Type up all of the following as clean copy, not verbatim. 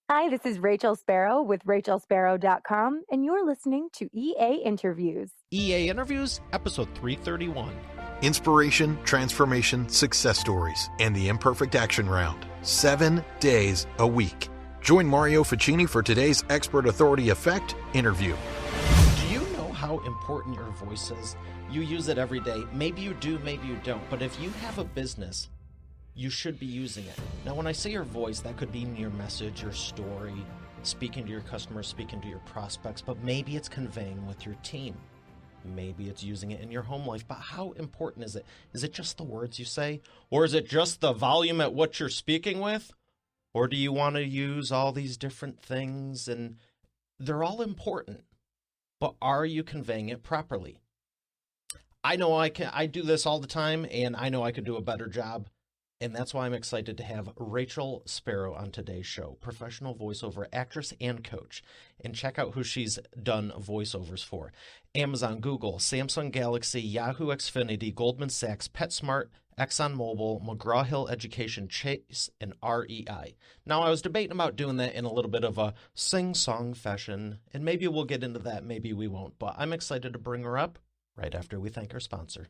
Hi, this is Rachael Sparrow with RachelSparrow.com, and you're listening to EA Interviews. EA Interviews, episode 331. Inspiration, transformation, success stories, and the Imperfect Action Round. 7 days a week. Join Mario Ficini for today's Expert Authority Effect interview. Do you know how important your voice is? You use it every day. Maybe you do, maybe you don't. But if you have a business, you should be using it. Now, when I say your voice, that could be in your message, your story, speaking to your customers, speaking to your prospects, but maybe it's conveying with your team. Maybe it's using it in your home life, but how important is it? Is it just the words you say? Or is it just the volume at what you're speaking with? Or do you want to use all these different things? And they're all important, but are you conveying it properly? I know I do this all the time, and I know I could do a better job. And that's why I'm excited to have Rachael Sparrow on today's show, professional voiceover actress and coach. And check out who she's done voiceovers for. Amazon, Google, Samsung Galaxy, Yahoo Xfinity, Goldman Sachs, PetSmart, ExxonMobil, McGraw-Hill Education, Chase, and REI. Now, I was debating about doing that in a little bit of a sing-song fashion, and maybe we'll get into that, maybe we won't. But I'm excited to bring her up right after we thank our sponsor.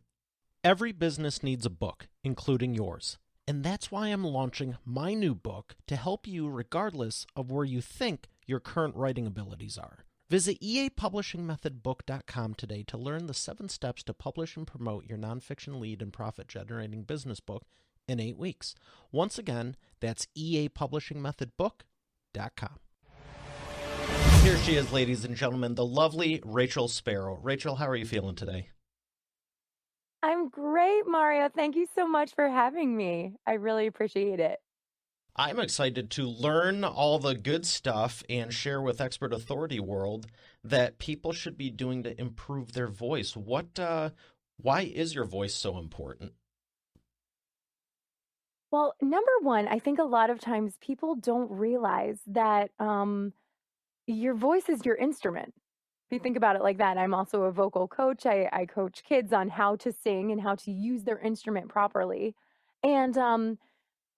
Every business needs a book, including yours. And that's why I'm launching my new book to help you regardless of where you think your current writing abilities are. Visit eapublishingmethodbook.com today to learn the 7 steps to publish and promote your nonfiction lead and profit-generating business book in 8 weeks. Once again, that's eapublishingmethodbook.com. Here she is, ladies and gentlemen, the lovely Rachael Sparrow. Rachael, how are you feeling today? I'm great, Mario. Thank you so much for having me. I really appreciate it. I'm excited to learn all the good stuff and share with Expert Authority World that people should be doing to improve their voice. Why is your voice so important? Well, number one, I think a lot of times people don't realize that your voice is your instrument. If you think about it like that, I'm also a vocal coach. I coach kids on how to sing and how to use their instrument properly. And a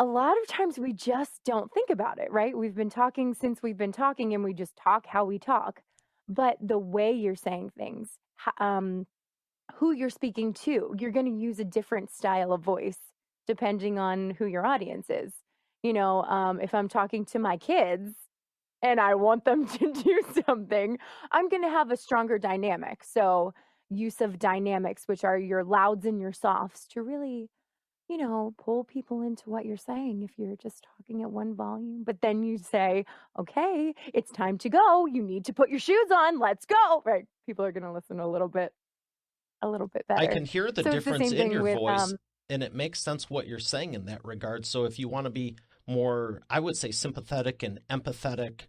lot of times we just don't think about it, right? We've been talking since we've been talking and we just talk how we talk. But the way you're saying things, who you're speaking to, you're going to use a different style of voice depending on who your audience is. If I'm talking to my kids, and I want them to do something, I'm going to have a stronger dynamic. So, use of dynamics, which are your louds and your softs, to really, pull people into what you're saying if you're just talking at one volume. But then you say, okay, it's time to go. You need to put your shoes on. Let's go. Right. People are going to listen a little bit better. I can hear the So difference in your with, voice, and it makes sense what you're saying in that regard. So if you want to be more, I would say, sympathetic and empathetic,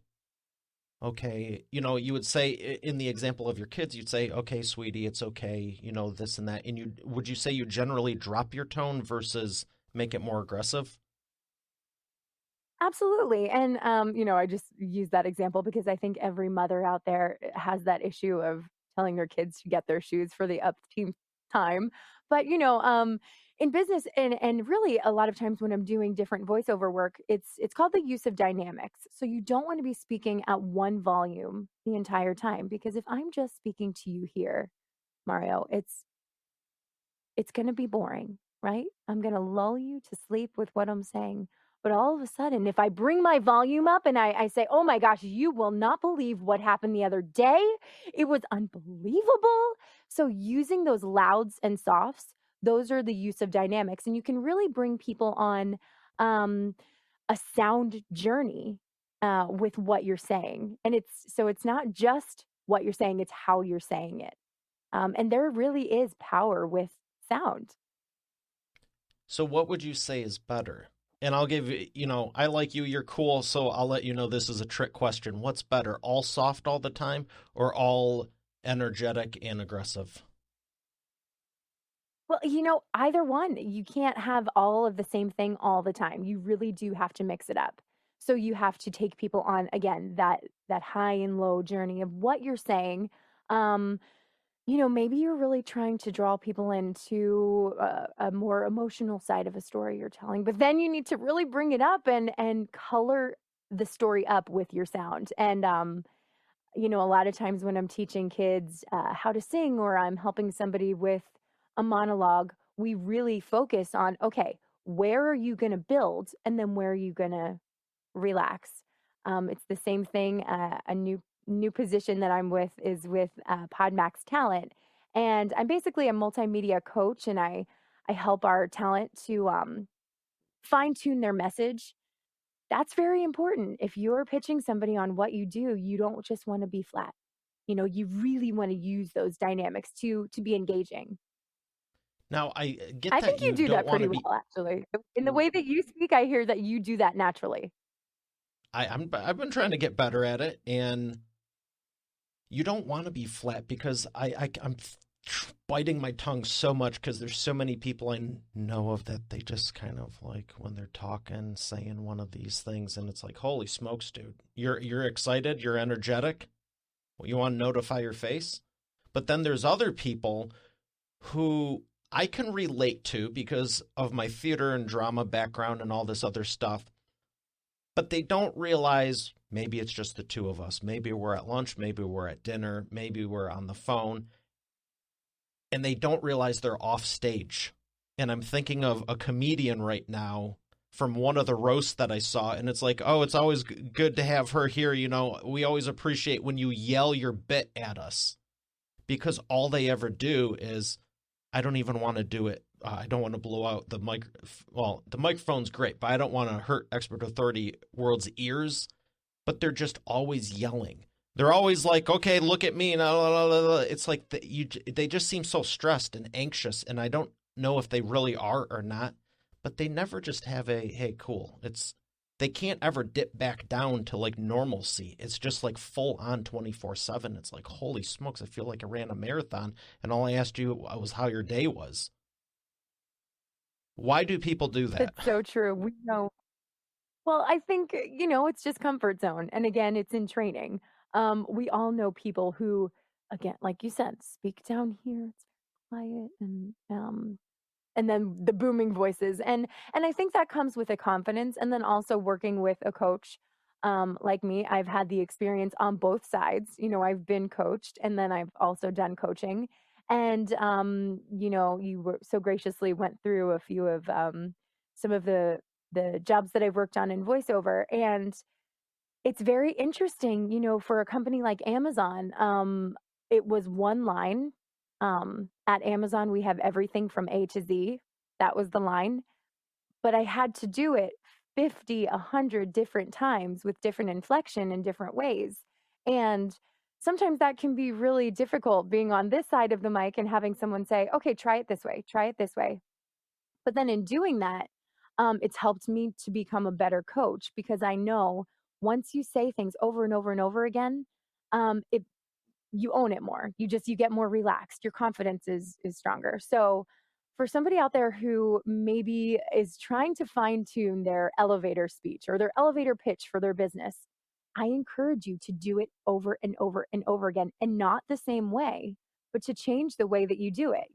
okay, you would say in the example of your kids, you'd say, okay, sweetie, it's okay, this and that. And would you say you generally drop your tone versus make it more aggressive? Absolutely. And, I just use that example because I think every mother out there has that issue of telling their kids to get their shoes for the upkeep time. But, in business and really a lot of times when I'm doing different voiceover work, it's called the use of dynamics. So you don't want to be speaking at one volume the entire time because if I'm just speaking to you here, Mario, it's going to be boring, right? I'm going to lull you to sleep with what I'm saying. But all of a sudden, if I bring my volume up and I say, oh my gosh, you will not believe what happened the other day. It was unbelievable. So using those louds and softs, those are the use of dynamics. And you can really bring people on a sound journey with what you're saying. And it's not just what you're saying, it's how you're saying it. And there really is power with sound. So what would you say is better? And I'll give I like you, you're cool, so I'll let you know this is a trick question. What's better, all soft all the time or all energetic and aggressive? Well, either one. You can't have all of the same thing all the time. You really do have to mix it up. So you have to take people on again that high and low journey of what you're saying. Um, maybe you're really trying to draw people into a more emotional side of a story you're telling, but then you need to really bring it up and color the story up with your sound. And a lot of times when I'm teaching kids how to sing, or I'm helping somebody with a monologue, we really focus on, okay, where are you going to build, and then where are you going to relax. It's the same thing. A new position that I'm with is with Podmax Talent, and I'm basically a multimedia coach, and I help our talent to fine tune their message. That's very important. If you're pitching somebody on what you do, you don't just want to be flat. You really want to use those dynamics to be engaging. Now, I get I that think you you do don't that want pretty to be. well, actually. In the way that you speak, I hear that you do that naturally. I've been trying to get better at it, and you don't want to be flat because I'm biting my tongue so much because there's so many people I know of that they just kind of like when they're talking, saying one of these things, and it's like, holy smokes, dude, you're excited, you're energetic, you want to notify your face, but then there's other people who I can relate to because of my theater and drama background and all this other stuff. But they don't realize maybe it's just the two of us. Maybe we're at lunch, maybe we're at dinner, maybe we're on the phone, and they don't realize they're off stage. And I'm thinking of a comedian right now from one of the roasts that I saw, and it's like, oh, it's always good to have her here. We always appreciate when you yell your bit at us, because all they ever do is, I don't even want to do it. I don't want to blow out the mic. Well, the microphone's great, but I don't want to hurt Expert Authority World's ears. But they're just always yelling. They're always like, okay, look at me. It's like they just seem so stressed and anxious. And I don't know if they really are or not. But they never just have hey, cool. They can't ever dip back down to like normalcy. It's just like full on 24/7. It's like, holy smokes, I feel like I ran a marathon and all I asked you was how your day was. Why do people do that? It's so true. We know. Well, I think, it's just comfort zone. And again, it's in training. We all know people who, again, like you said, speak down here. It's very quiet, and then the booming voices, and I think that comes with a confidence, and then also working with a coach like me. I've had the experience on both sides. I've been coached, and then I've also done coaching. And you were so graciously went through a few of some of the jobs that I've worked on in voiceover, and it's very interesting, for a company like Amazon. It was one line. At Amazon, we have everything from A to Z. That was the line. But I had to do it 50, 100 different times with different inflection in different ways. And sometimes that can be really difficult being on this side of the mic and having someone say, okay, try it this way, try it this way. But then in doing that, it's helped me to become a better coach, because I know once you say things over and over and over again, it you own it more. You get more relaxed. Your confidence is stronger. So for somebody out there who maybe is trying to fine tune their elevator speech or their elevator pitch for their business, I encourage you to do it over and over and over again, and not the same way, but to change the way that you do it.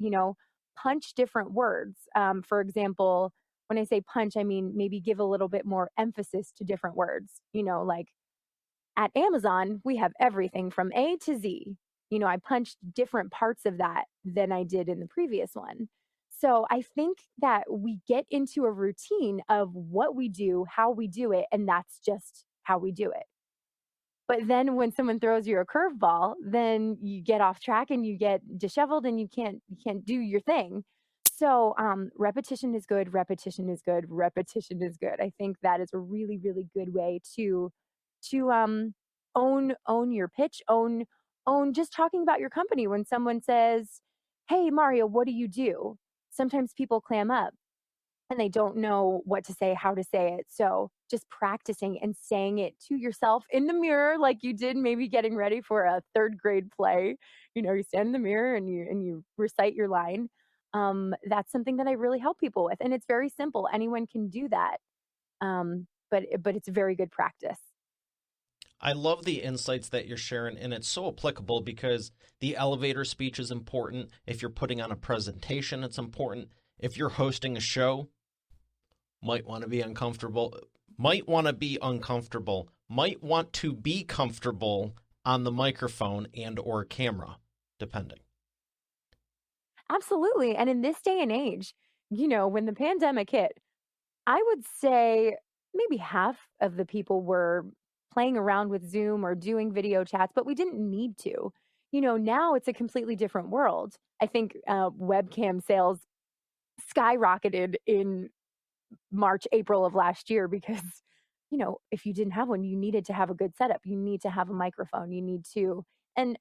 Punch different words. For example, when I say punch, I mean maybe give a little bit more emphasis to different words. Like at Amazon, we have everything from A to Z. I punched different parts of that than I did in the previous one. So I think that we get into a routine of what we do, how we do it, and that's just how we do it. But then when someone throws you a curveball, then you get off track and you get disheveled and you can't do your thing. So repetition is good, repetition is good, repetition is good. I think that is a really, really good way to own your pitch, own just talking about your company. When someone says, "Hey Mario, what do you do?" Sometimes people clam up and they don't know what to say, how to say it. So just practicing and saying it to yourself in the mirror, like you did maybe getting ready for a third grade play. You stand in the mirror and you recite your line. That's something that I really help people with, and it's very simple. Anyone can do that, but it's a very good practice. I love the insights that you're sharing, and it's so applicable because the elevator speech is important. If you're putting on a presentation, it's important. If you're hosting a show, might want to be uncomfortable. might want to be uncomfortable, might want to be comfortable on the microphone and or camera, depending. Absolutely. And in this day and age, when the pandemic hit, I would say maybe half of the people were playing around with Zoom or doing video chats, but we didn't need to. Now it's a completely different world. I think webcam sales skyrocketed in March, April of last year because, if you didn't have one, you needed to have a good setup. You need to have a microphone. You need to, and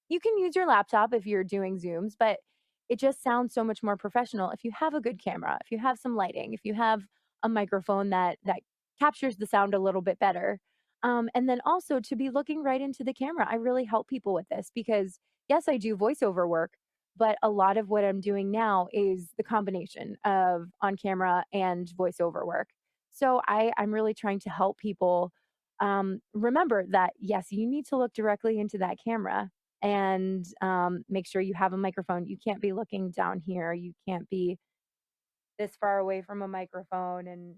you can use your laptop if you're doing Zooms, but it just sounds so much more professional if you have a good camera, if you have some lighting, if you have a microphone that captures the sound a little bit better. And then also to be looking right into the camera. I really help people with this because yes, I do voiceover work, but a lot of what I'm doing now is the combination of on camera and voiceover work. So I'm really trying to help people remember that, yes, you need to look directly into that camera and make sure you have a microphone. You can't be looking down here. You can't be this far away from a microphone. And,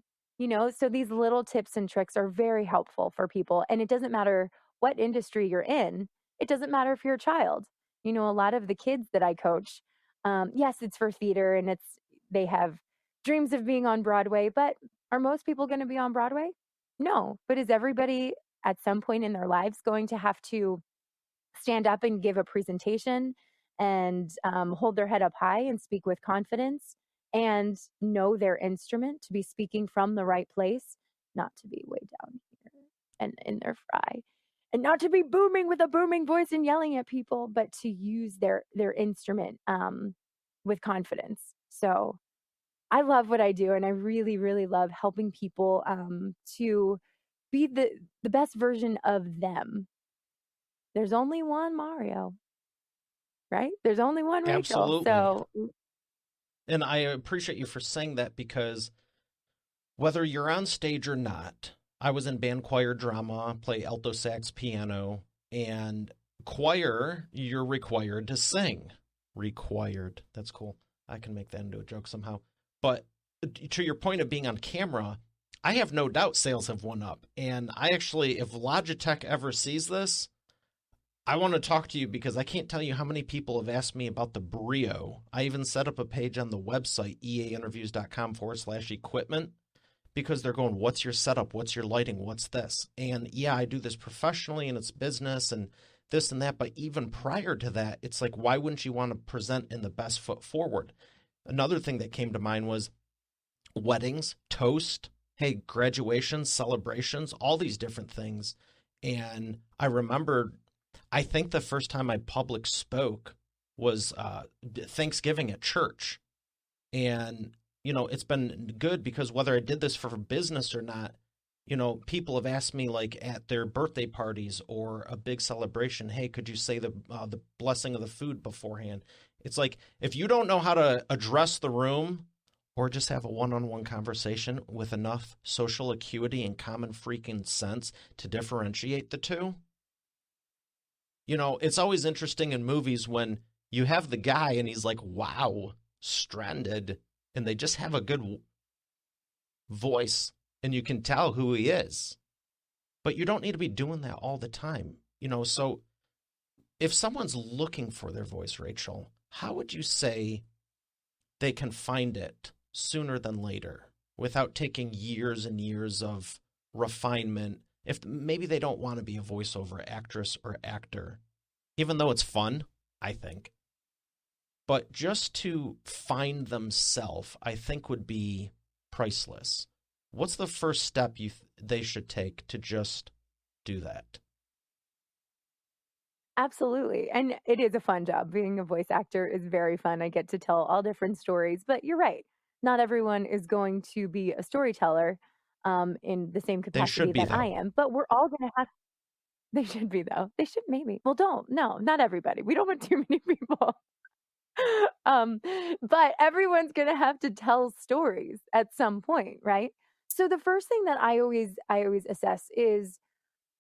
so these little tips and tricks are very helpful for people. And it doesn't matter what industry you're in, it doesn't matter if you're a child. A lot of the kids that I coach, yes, it's for theater and they have dreams of being on Broadway, but are most people going to be on Broadway? No. But is everybody at some point in their lives going to have to stand up and give a presentation and hold their head up high and speak with confidence and know their instrument to be speaking from the right place, not to be way down here and in their fry, and not to be booming with a booming voice and yelling at people, but to use their instrument with confidence. So I love what I do, and I really, really love helping people to be the best version of them. There's only one Mario, right? There's only one Rachel. Absolutely. So, And I appreciate you for saying that because whether you're on stage or not, I was in band, choir, drama, play alto sax, piano, and choir, you're required to sing. Required. That's cool. I can make that into a joke somehow. But to your point of being on camera, I have no doubt sales have went up. And I actually, if Logitech ever sees this, I want to talk to you because I can't tell you how many people have asked me about the Brio. I even set up a page on the website, eainterviews.com/equipment, because they're going, what's your setup? What's your lighting? What's this? And yeah, I do this professionally and it's business and this and that. But even prior to that, it's like, why wouldn't you want to present in the best foot forward? Another thing that came to mind was weddings, toast, hey, graduations, celebrations, all these different things. And I remember, I think the first time I public spoke was Thanksgiving at church. And, it's been good because whether I did this for business or not, people have asked me like at their birthday parties or a big celebration, hey, could you say the blessing of the food beforehand? It's like, if you don't know how to address the room or just have a one-on-one conversation with enough social acuity and common freaking sense to differentiate the two, it's always interesting in movies when you have the guy and he's like, wow, stranded, and they just have a good voice and you can tell who he is. But you don't need to be doing that all the time. So if someone's looking for their voice, Rachel, how would you say they can find it sooner than later without taking years and years of refinement? If maybe they don't want to be a voiceover actress or actor, even though it's fun, I think. But just to find themselves, I think would be priceless. What's the first step they should take to just do that? absolutely. And it is a fun job. Being a voice actor is very fun. I get to tell all different stories, but you're right. Not everyone is going to be a storyteller in the same They should capacity be, that I though. am, but we're all going to have. They should be, though. They should maybe. Well, don't. No, not everybody. We don't want too many people. um, but everyone's going to have to tell stories at some point, right? So the first thing that I always assess is,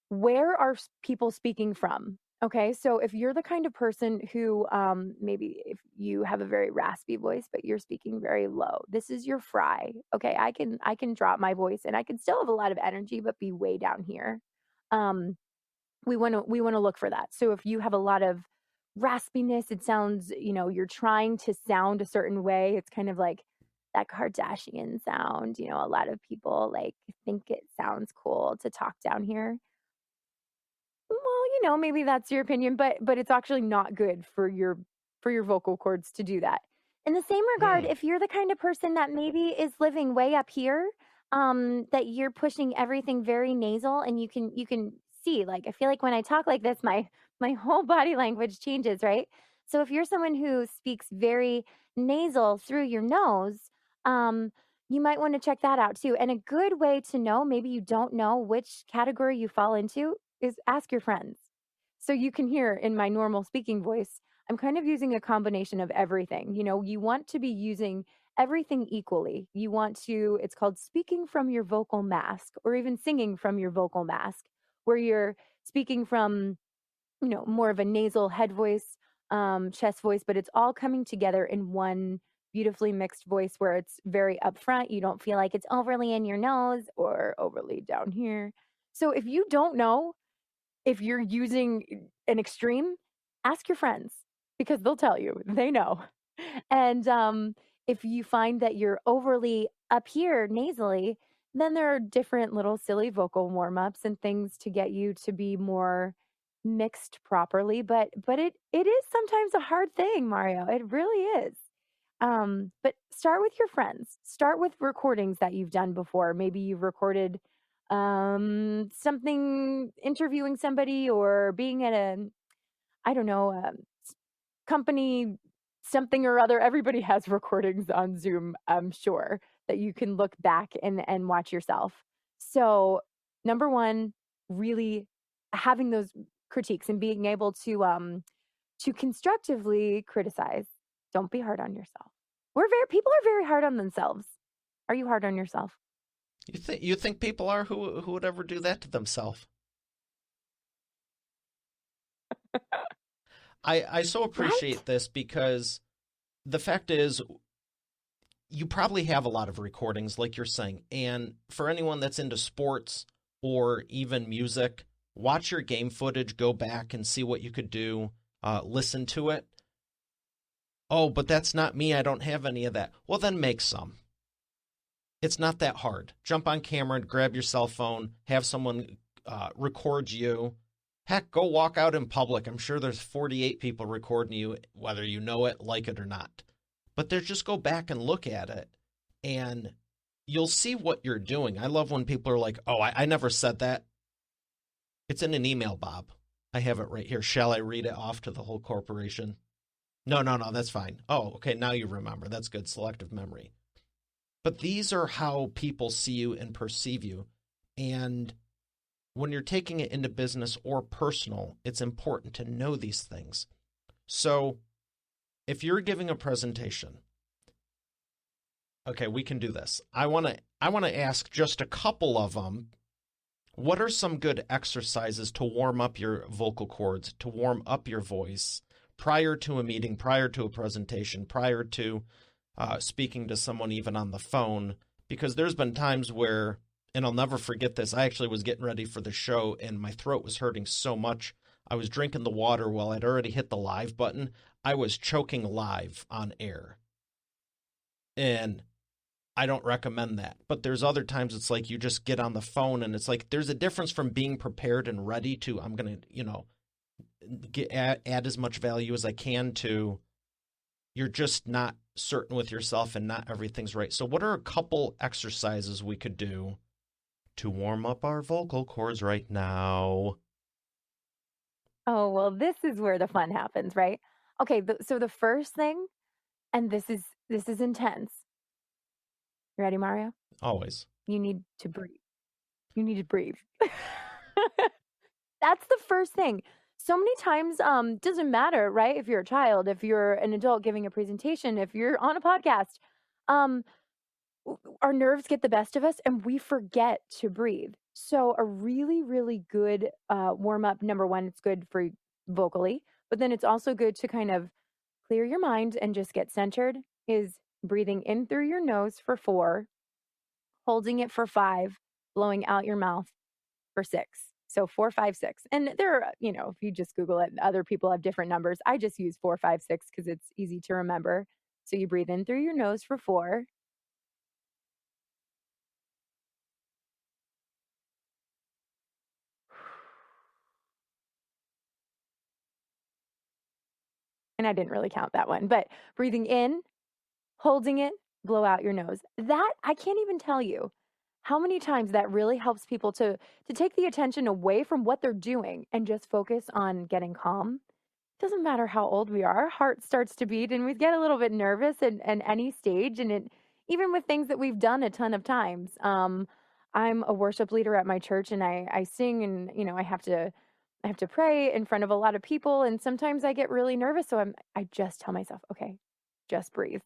where are people speaking from? Okay, so if you're the kind of person who maybe if you have a very raspy voice but you're speaking very low, this is your fry. Okay, I can drop my voice and I can still have a lot of energy but be way down here. Um we want to look for that. So if you have a lot of raspiness, it sounds, you're trying to sound a certain way. It's kind of like that Kardashian sound. A lot of people like think it sounds cool to talk down here. Well, maybe that's your opinion, but it's actually not good for your vocal cords to do that. In the same regard, Hmm. if you're the kind of person that maybe is living way up here, that you're pushing everything very nasal and you can see, like I feel like when I talk like this, my whole body language changes, right? So if you're someone who speaks very nasal through your nose, um, you might want to check that out too. And a good way to know, maybe you don't know which category you fall into, is ask your friends. So you can hear in my normal speaking voice, I'm kind of using a combination of everything. You want to be using everything equally. It's called speaking from your vocal mask or even singing from your vocal mask, where you're speaking from, more of a nasal head voice, chest voice, but it's all coming together in one beautifully mixed voice where it's very upfront. You don't feel like it's overly in your nose or overly down here. So if you don't know if you're using an extreme, ask your friends because they'll tell you. They know. And if you find that you're overly up here nasally, then there are different little silly vocal warm ups and things to get you to be more mixed properly. But it is sometimes a hard thing, Mario. It really is. But start with your friends. Start with recordings that you've done before. Maybe you've recorded something, interviewing somebody or being at a, I don't know, company something or other. Everybody has recordings on Zoom, I'm sure, that you can look back and watch yourself. So, number one, really having those critiques and being able to constructively criticize. Don't be hard on yourself. People are very hard on themselves. Are you hard on yourself? You think people are who would ever do that to themselves? I so Right? appreciate this because the fact is you probably have a lot of recordings, like you're saying. And for anyone that's into sports or even music, watch your game footage, go back and see what you could do, listen to it. Oh, but that's not me. I don't have any of that. Well, then make some. It's not that hard. Jump on camera, grab your cell phone, have someone record you. Heck, go walk out in public. I'm sure there's 48 people recording you, whether you know it, like it, or not. But there's just go back and look at it, and you'll see what you're doing. I love when people are like, oh, I never said that. It's in an email, Bob. I have it right here. Shall I read it off to the whole corporation? No, no, no, that's fine. Oh, okay, now you remember. That's good. Selective memory. But these are how people see you and perceive you. And when you're taking it into business or personal, it's important to know these things. So if you're giving a presentation, okay, we can do this. I want to ask just a couple of them. What are some good exercises to warm up your vocal cords, to warm up your voice prior to a meeting, prior to a presentation, prior to speaking to someone even on the phone? Because there's been times where, and I'll never forget this, I actually was getting ready for the show and my throat was hurting so much. I was drinking the water while I'd already hit the live button. I was choking live on air. And I don't recommend that. But there's other times it's like you just get on the phone and it's like there's a difference from being prepared and ready to I'm going to, add as much value as I can to you're just not certain with yourself and not everything's right. So what are a couple exercises we could do to warm up our vocal cords right now? Oh, well, this is where the fun happens, right? Okay, so the first thing, and this is intense. You ready, Mario? Always. You need to breathe. You need to breathe. That's the first thing. So many times, doesn't matter, right? If you're a child, if you're an adult giving a presentation, if you're on a podcast, um, our nerves get the best of us and we forget to breathe. So a really, really good warm up. Number one, it's good for vocally, but then it's also good to kind of clear your mind and just get centered is breathing in through your nose for 4, holding it for 5, blowing out your mouth for 6. So 4, 5, 6. And there are, if you just Google it, other people have different numbers. I just use 4, 5, 6 because it's easy to remember. So you breathe in through your nose for 4. And I didn't really count that one, but breathing in, holding it, blow out your nose. That I can't even tell you how many times that really helps people to take the attention away from what they're doing and just focus on getting calm. Doesn't matter how old we are, our heart starts to beat and we get a little bit nervous at any stage. And it, even with things that we've done a ton of times. I'm a worship leader at my church and I sing and, I have to pray in front of a lot of people. And sometimes I get really nervous. So I just tell myself, okay, just breathe.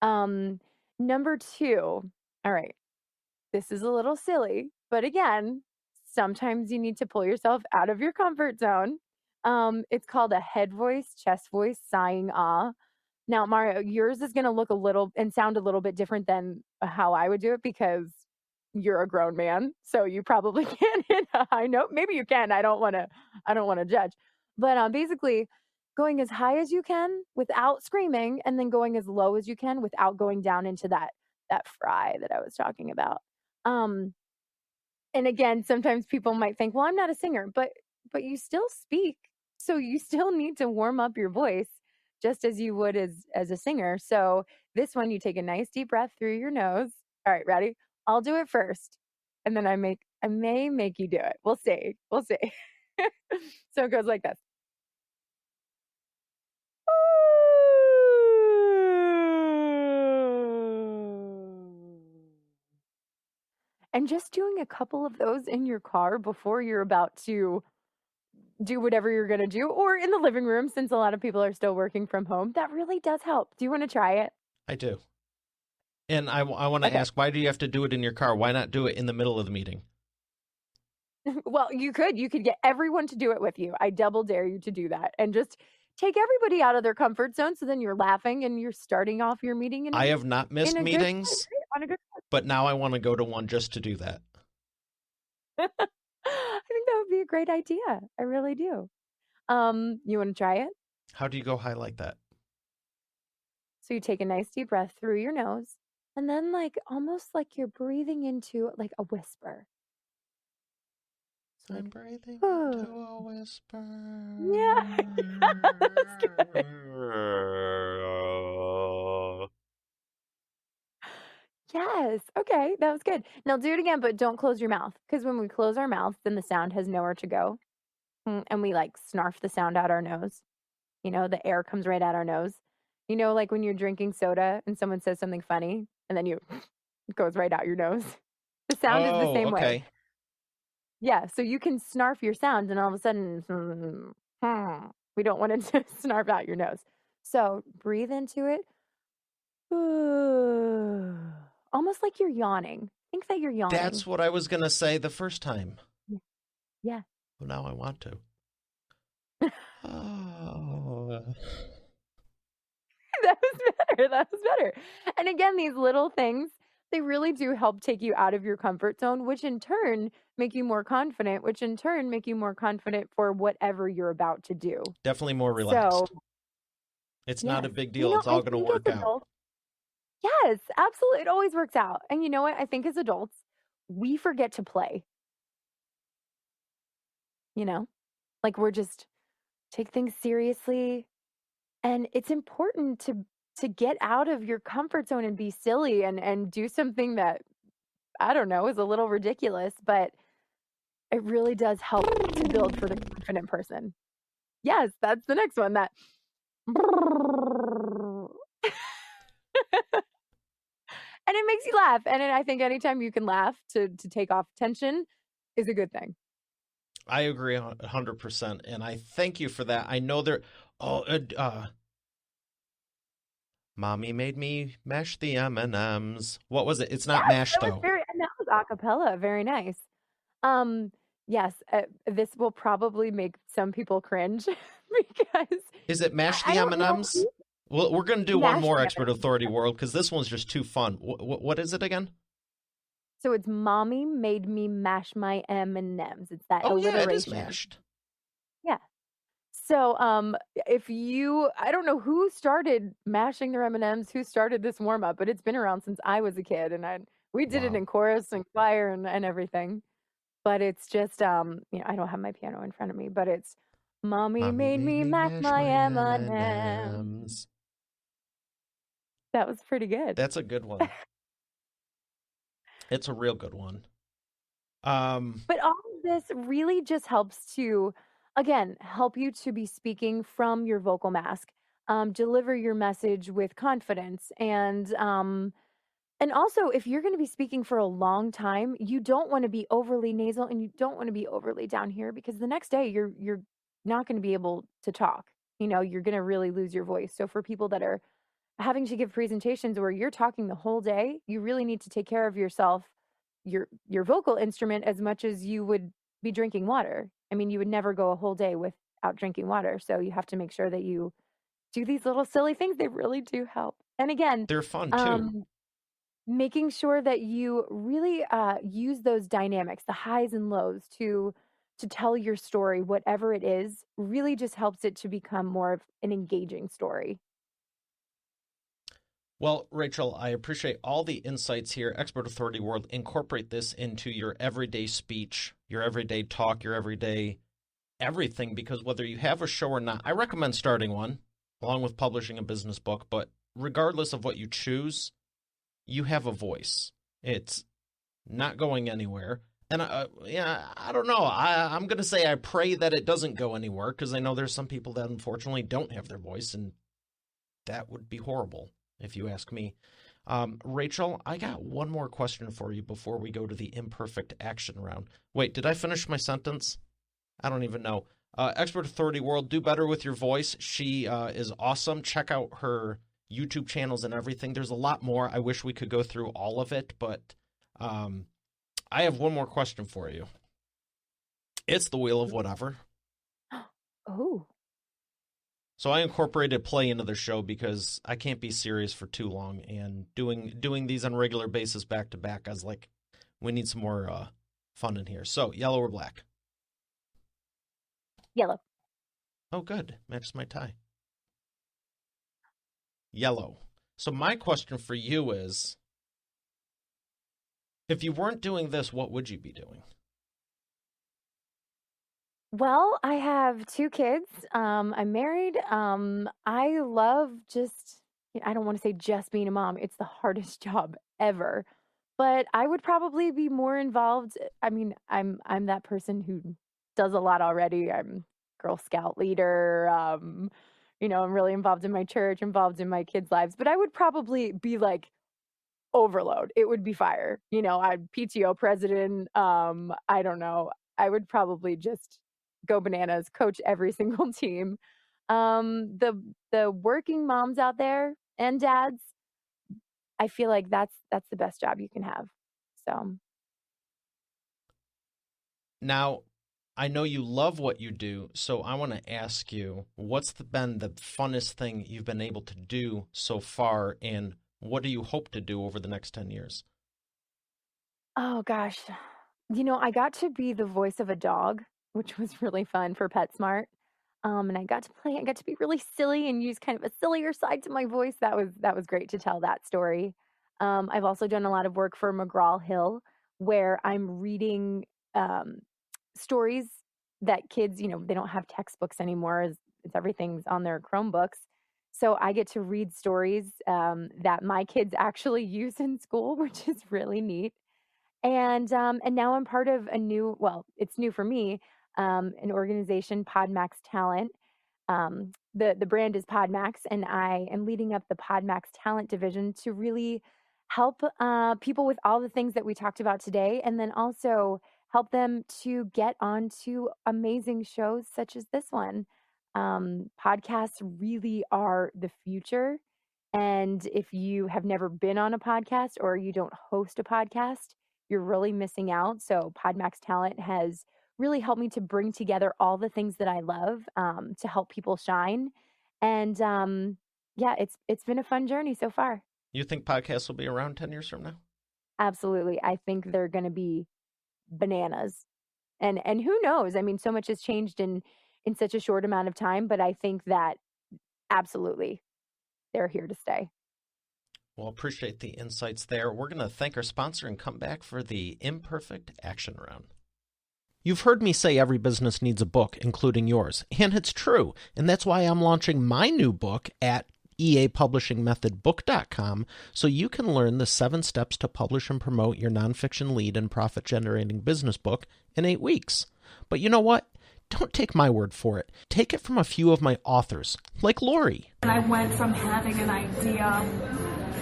Um, Number 2, all right, this is a little silly, but again, sometimes you need to pull yourself out of your comfort zone. It's called a head voice, chest voice, sighing ah. Now, Mario, yours is going to look a little and sound a little bit different than how I would do it because you're a grown man, so you probably can't hit a high note. Maybe you can. I don't want to judge. But basically, going as high as you can without screaming, and then going as low as you can without going down into that fry that I was talking about. Um, and again, sometimes people might think, "Well, I'm not a singer," but you still speak. So you still need to warm up your voice just as you would as a singer. So this one you take a nice deep breath through your nose. All right, ready? I'll do it first. And then I may make you do it. We'll see. We'll see. So it goes like this. And just doing a couple of those in your car before you're about to do whatever you're going to do, or in the living room, since a lot of people are still working from home, that really does help. Do you want to try it? I do. And I want to Okay. ask, why do you have to do it in your car? Why not do it in the middle of the meeting? Well, you could get everyone to do it with you. I double dare you to do that and just take everybody out of their comfort zone. So then you're laughing and you're starting off your meeting I have not in missed a good meetings, on a good. but now I want to go to one just to do that. I think that would be a great idea. I really do. You want to try it? How do you go high like that? So you take a nice deep breath through your nose, and then like almost like you're breathing into like a whisper. So I'm like, breathing oh, into a whisper. yeah. That's good. Yes. Okay, that was good. Now do it again, but don't close your mouth because when we close our mouth, then the sound has nowhere to go, and we like snarf the sound out our nose. The air comes right out our nose. Like when you're drinking soda and someone says something funny, and then it goes right out your nose. The sound is the Oh, same way. okay. Yeah, so you can snarf your sound, and all of a sudden, we don't want it to snarf out your nose. So breathe into it. Almost like you're yawning. Think that you're yawning. That's what I was going to say the first time. Yeah. Yeah. Well, now I want to. Oh. That was better. That was better. And again, these little things, they really do help take you out of your comfort zone, which in turn make you more confident, which in turn make you more confident for whatever you're about to do. Definitely more So, relaxed. It's not a yes. big deal. It's all I going to think work as out. adults, yes, absolutely. It always works out. And you know what? I think as adults, we forget to play, you know, like we're just take things seriously. And it's important to get out of your comfort zone and be silly and do something that I don't know is a little ridiculous, but it really does help to build for the confident person. Yes, that's the next one. That and it makes you laugh. And I think anytime you can laugh to take off tension is a good thing. I agree 100%. And I thank you for that. I know there. Oh, Mommy made me mash the M&Ms. What was it? It's not mash, though. And that was a cappella. Very nice. Um, Yes, this will probably make some people cringe because Is it Mash I the don't know M&Ms? who Well, we're going to do one mashed more the Expert M&Ms. Authority World because this one's just too fun. What is it again? So it's mommy made me mash my M&Ms. It's that Oh, yeah, it is alliteration. mashed. Yeah. So, if you I don't know who started mashing their M&Ms, who started this warm up, but it's been around since I was a kid, and we did it Wow. in chorus and choir and everything. But it's just, I don't have my piano in front of me, but it's mommy Mommy made made me me mash mash my my M&Ms. M&Ms. That was pretty good. That's a good one. It's a real good one. Um, But all of this really just helps to, again, help you to be speaking from your vocal mask, deliver your message with confidence, and also if you're going to be speaking for a long time, you don't want to be overly nasal and you don't want to be overly down here because the next day you're not going to be able to talk. You're going to really lose your voice. So for people that are having to give presentations where you're talking the whole day, you really need to take care of yourself, your vocal instrument as much as you would be drinking water. I mean, you would never go a whole day without drinking water. So you have to make sure that you do these little silly things. They really do help. And again, they're fun too. um, making sure that you really use those dynamics, the highs and lows, to tell your story, whatever it is, really just helps it to become more of an engaging story. Well, Rachel, I appreciate all the insights here. Expert Authority World, incorporate this into your everyday speech, your everyday talk, your everyday everything, because whether you have a show or not, I recommend starting one along with publishing a business book. But regardless of what you choose, you have a voice. It's not going anywhere. And yeah, I don't know. I'm going to say I pray that it doesn't go anywhere because I know there's some people that unfortunately don't have their voice, and that would be horrible if you ask me. Rachel, I got one more question for you before we go to the imperfect action round. Wait, did I finish my sentence? I don't even know. Expert Authority World, do better with your voice. She is awesome. Check out her YouTube channels and everything. There's a lot more. I wish we could go through all of it, but I have one more question for you. It's the Wheel of Whatever. Oh, So I incorporated play into the show because I can't be serious for too long, and doing these on a regular basis back to back, I was like, we need some more fun in here. So yellow or black? yellow. Oh, good. Matches my tie. Yellow. So my question for you is, if you weren't doing this, what would you be doing? Well, I have two kids. I'm married. I love just, I don't want to say just being a mom. It's the hardest job ever. But I would probably be more involved. I mean, I'm that person who does a lot already. I'm Girl Scout leader. I'm really involved in my church, involved in my kids' lives. But I would probably be like overload. It would be fire. I'd PTO president. I don't know. I would probably just go bananas, coach every single team. The working moms out there and dads, I feel like that's the best job you can have. So, Now, I know you love what you do, so I want to ask you, been the funnest thing you've been able to do so far, and what do you hope to do over the next 10 years? oh gosh, I got to be the voice of a dog, which was really fun for PetSmart. And I got to play. I got to be really silly and use kind of a sillier side to my voice. That was great to tell that story. I've also done a lot of work for McGraw Hill, where I'm reading um, stories that kids, they don't have textbooks anymore. It's everything's on their Chromebooks. So I get to read stories that my kids actually use in school, which is really neat. And now I'm part of a new, well, it's new for me, an organization, Podmax Talent. The brand is Podmax, and I am leading up the Podmax Talent division to really help people with all the things that we talked about today, and then also help them to get onto amazing shows such as this one. Podcasts really are the future. And if you have never been on a podcast or you don't host a podcast, you're really missing out. So Podmax Talent has really helped me to bring together all the things that I love to help people shine. And yeah, it's been a fun journey so far. You think podcasts will be around 10 years from now? Absolutely. I think they're going to be bananas. And who knows? I mean, so much has changed in such a short amount of time, but I think that absolutely they're here to stay. Well, appreciate the insights there. We're going to thank our sponsor and come back for the Imperfect Action Round. You've heard me say every business needs a book, including yours, and it's true. And that's why I'm launching my new book at eapublishingmethodbook.com so you can learn the 7 steps to publish and promote your nonfiction lead and profit-generating business book in 8 weeks. But you know what? Don't take my word for it. Take it from a few of my authors, like Lori. And I went from having an idea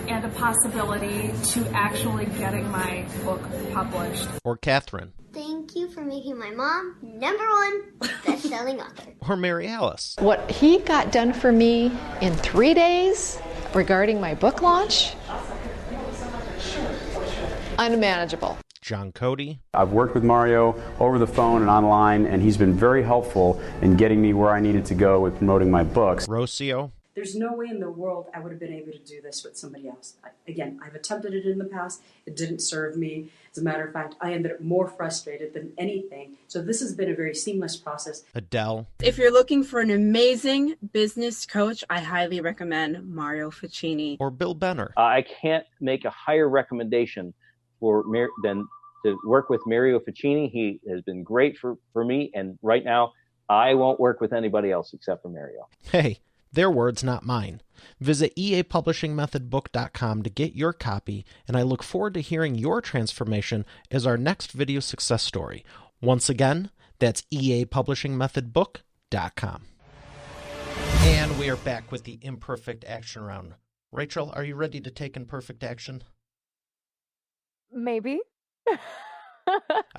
and a possibility to actually getting my book published. Or Catherine. Thank you for making my mom #1 best-selling author. Or Mary Alice. What he got done for me in 3 days regarding my book launch, unmanageable. John Cody. I've worked with Mario over the phone and online, and he's been very helpful in getting me where I needed to go with promoting my books. Rocio. There's no way in the world I would have been able to do this with somebody else. I've attempted it in the past. It didn't serve me. As a matter of fact, I ended up more frustrated than anything. So this has been a very seamless process. Adele. If you're looking for an amazing business coach, I highly recommend Mario Ficini. Or Bill Benner. I can't make a higher recommendation than to work with Mario Ficini. He has been great for me, and right now I won't work with anybody else except for Mario. Hey, their words, not mine. Visit eapublishingmethodbook.com to get your copy, and I look forward to hearing your transformation as our next video success story. Once again, that's eapublishingmethodbook.com. And we are back with the Imperfect Action Round. Rachel, are you ready to take imperfect action? Maybe. I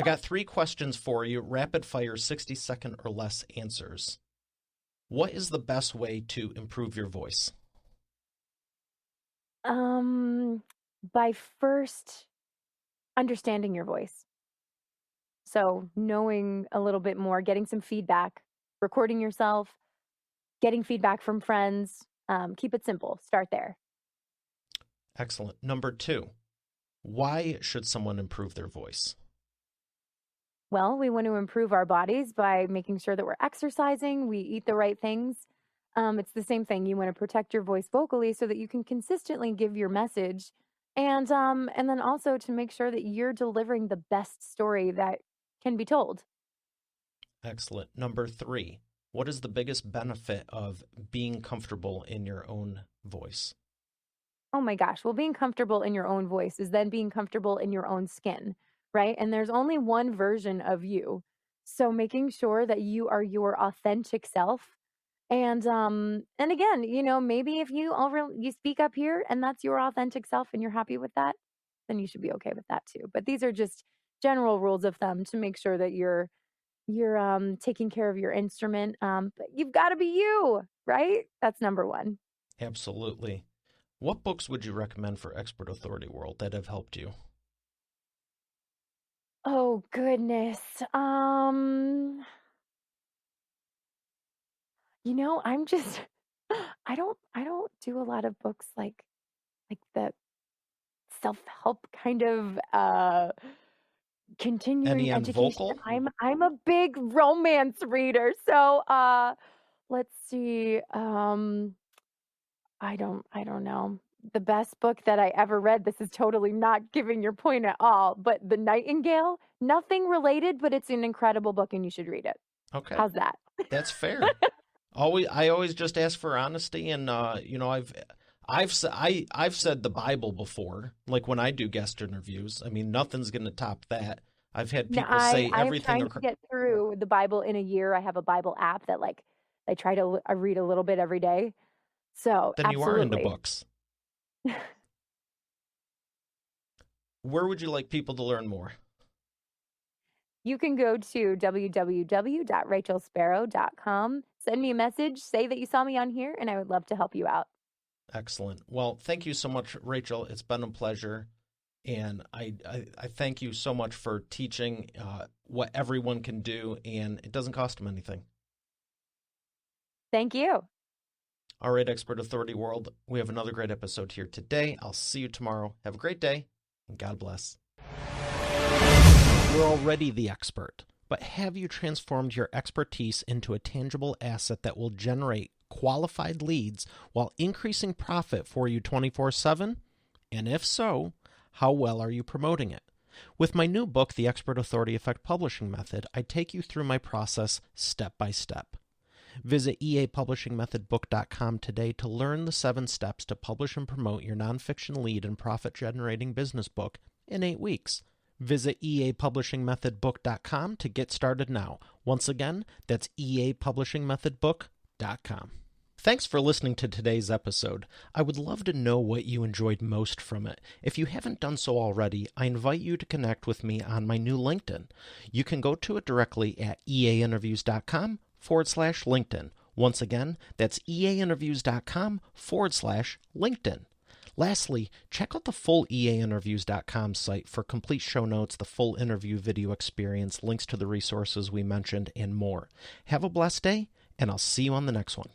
got 3 questions for you, rapid fire, 60-second or less answers. What is the best way to improve your voice? By first understanding your voice. So knowing a little bit more, getting some feedback, recording yourself, getting feedback from friends. Keep it simple. Start there. Excellent. Number 2, why should someone improve their voice? Well, we want to improve our bodies by making sure that we're exercising, we eat the right things. It's the same thing. You want to protect your voice vocally so that you can consistently give your message, and then also to make sure that you're delivering the best story that can be told. Excellent. Number 3, what is the biggest benefit of being comfortable in your own voice? Oh my gosh. Well, being comfortable in your own voice is then being comfortable in your own skin, right? And there's only one version of you. So making sure that you are your authentic self. And again, maybe if you speak up here and that's your authentic self and you're happy with that, then you should be okay with that too. But these are just general rules of thumb to make sure that you're taking care of your instrument. But you've got to be you, right? That's number 1. Absolutely. What books would you recommend for Expert Authority World that have helped you? Oh goodness. I'm just I don't do a lot of books like the self-help kind of continuing Any on education. vocal? I'm a big romance reader. So let's see. I don't know. The best book that I ever read, this is totally not giving your point at all, but The Nightingale, nothing related, but it's an incredible book and you should read it. Okay. How's that? That's fair. I always just ask for honesty, and I've said the Bible before, like when I do guest interviews. I mean, nothing's going to top that. I've had people say everything. I'm trying to get through the Bible in a year. I have a Bible app that I try to read a little bit every day. So then absolutely. You are into books. Where would you like people to learn more? You can go to www.rachelsparrow.com. Send me a message, say that you saw me on here, and I would love to help you out. Excellent. Well, thank you so much, Rachel. It's been a pleasure. And I thank you so much for teaching what everyone can do, and it doesn't cost them anything. Thank you. All right, Expert Authority World, we have another great episode here today. I'll see you tomorrow. Have a great day, and God bless. You're already the expert, but have you transformed your expertise into a tangible asset that will generate qualified leads while increasing profit for you 24/7? And if so, how well are you promoting it? With my new book, The Expert Authority Effect Publishing Method, I take you through my process step by step. Visit eapublishingmethodbook.com today to learn the 7 steps to publish and promote your nonfiction lead and profit-generating business book in 8 weeks. Visit eapublishingmethodbook.com to get started now. Once again, that's eapublishingmethodbook.com. Thanks for listening to today's episode. I would love to know what you enjoyed most from it. If you haven't done so already, I invite you to connect with me on my new LinkedIn. You can go to it directly at eainterviews.com/LinkedIn. Once again, that's eainterviews.com/LinkedIn. Lastly, check out the full eainterviews.com site for complete show notes, the full interview video experience, links to the resources we mentioned, and more. Have a blessed day, and I'll see you on the next one.